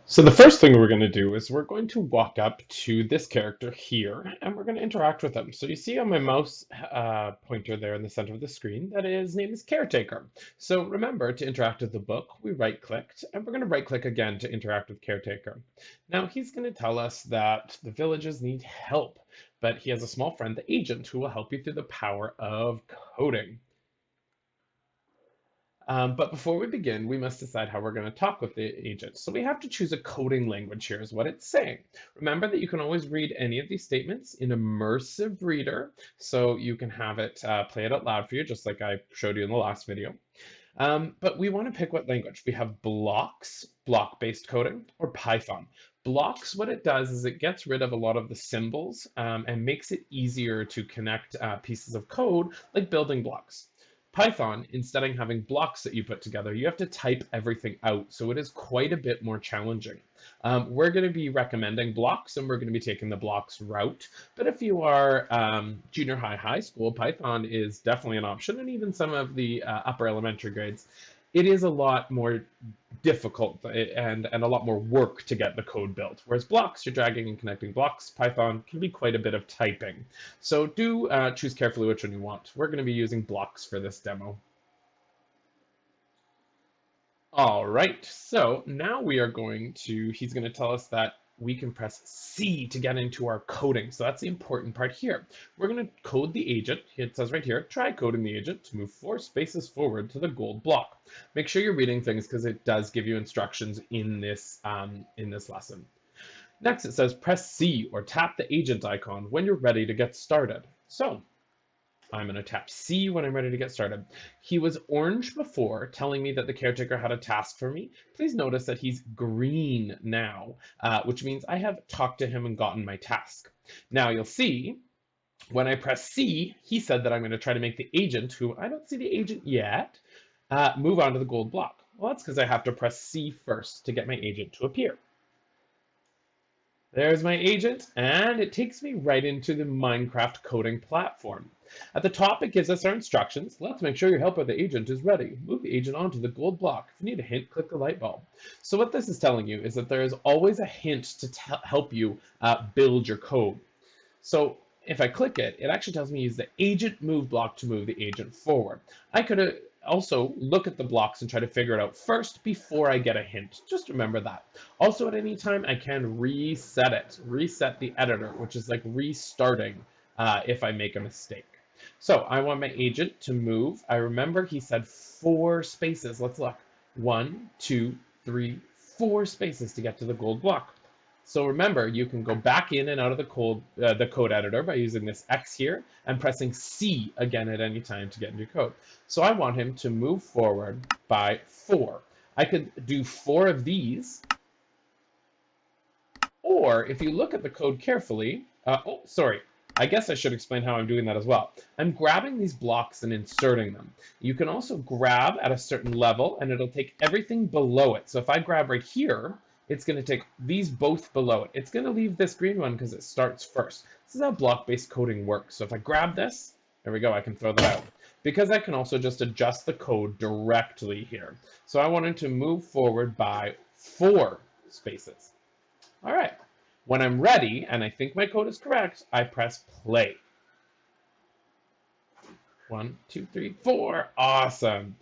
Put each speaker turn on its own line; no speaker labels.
So the first thing we're going to do is we're going to walk up to this character here and we're going to interact with him. So you see on my mouse pointer there in the center of the screen that his name is Caretaker. So remember, to interact with the book, we right clicked and we're going to right click again to interact with Caretaker. Now he's going to tell us that the villages need help, but he has a small friend, the agent, who will help you through the power of coding. But before we begin, we must decide how we're going to talk with the agent. So we have to choose a coding language here is what it's saying. Remember that you can always read any of these statements in immersive reader, so you can have it play it out loud for you, just like I showed you in the last video. But we want to pick what language. We have blocks, block-based coding, or Python. Blocks, what it does is it gets rid of a lot of the symbols and makes it easier to connect pieces of code like building blocks. Python, instead of having blocks that you put together, you have to type everything out. So it is quite a bit more challenging. We're going to be recommending blocks and we're going to be taking the blocks route. But if you are junior high, high school, Python is definitely an option. And even some of the upper elementary grades, it is a lot more difficult and a lot more work to get the code built. Whereas blocks, you're dragging and connecting blocks. Python can be quite a bit of typing. So do choose carefully which one you want. We're going to be using blocks for this demo. All right, so now we are he's going to tell us that we can press C to get into our coding. So that's the important part here. We're going to code the agent. It says right here, try coding the agent to move 4 spaces forward to the gold block. Make sure you're reading things because it does give you instructions in this lesson. Next, it says press C or tap the agent icon when you're ready to get started. So I'm going to tap C when I'm ready to get started. He was orange before, telling me that the caretaker had a task for me. Please notice that he's green now, which means I have talked to him and gotten my task. Now you'll see when I press C, he said that I'm going to try to make the agent, who I don't see the agent yet, move onto the gold block. Well, that's because I have to press C first to get my agent to appear. There's my agent, and it takes me right into the Minecraft coding platform. At the top, it gives us our instructions. Let's make sure your help with the agent is ready. Move the agent onto the gold block. If you need a hint, click the light bulb. So what this is telling you is that there is always a hint to help you build your code. So if I click it, it actually tells me use the agent move block to move the agent forward. I could also look at the blocks and try to figure it out first before I get a hint. Just remember that. Also, at any time, I can reset the editor, which is like restarting if I make a mistake. So I want my agent to move. I remember he said 4 spaces. Let's look. 1, 2, 3, 4 spaces to get to the gold block. So remember, you can go back in and out of the code editor by using this X here and pressing C again at any time to get into code. So I want him to move forward by 4. I could do 4 of these, or if you look at the code carefully, I guess I should explain how I'm doing that as well. I'm grabbing these blocks and inserting them. You can also grab at a certain level and it'll take everything below it. So if I grab right here, it's going to take these both below it. It's going to leave this green one because it starts first. This is how block-based coding works. So if I grab this, there we go, I can throw that out. Because I can also just adjust the code directly here. So I wanted to move forward by 4 spaces. All right. When I'm ready, and I think my code is correct, I press play. 1, 2, 3, 4. Awesome.